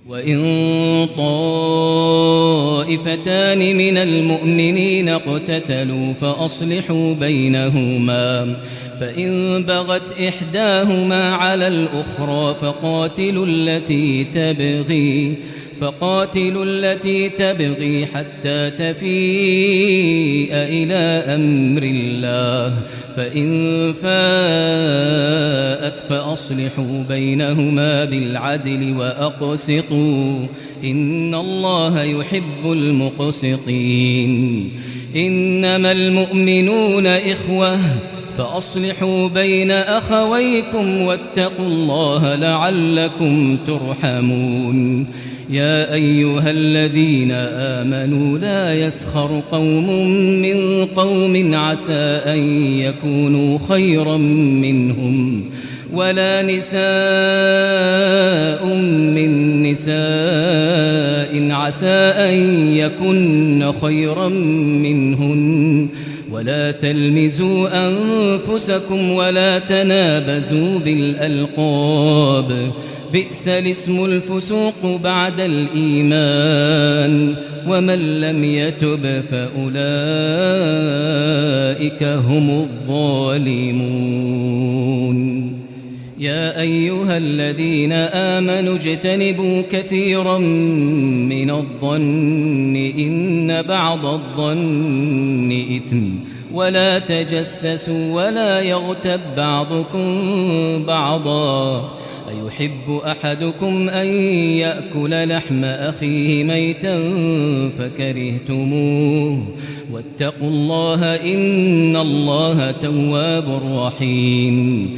وإن طائفتان من المؤمنين اقتتلوا فأصلحوا بينهما فإن بغت إحداهما على الأخرى فقاتلوا التي تبغي حتى تفيء إلى أمر الله فإن فاءت فأصلحوا بينهما بالعدل وأقسطوا إن الله يحب المقسطين. إنما المؤمنون إخوة فأصلحوا بين أخويكم واتقوا الله لعلكم ترحمون. يا أيها الذين آمنوا لا يسخر قوم من قوم عسى أن يكونوا خيرا منهم ولا نساء من نساء عسى أن يكن خيرا منهن ولا تلمزوا أنفسكم ولا تنابزوا بالألقاب بئس الاسم الفسوق بعد الإيمان ومن لم يتب فأولئك هم الظالمون. يا أيها الذين آمنوا اجتنبوا كثيرا من الظن إن بعض الظن إثم ولا تجسسوا ولا يغتب بعضكم بعضا أيحب أحدكم أن يأكل لحم أخيه ميتا فكرهتموه واتقوا الله إن الله تواب رحيم.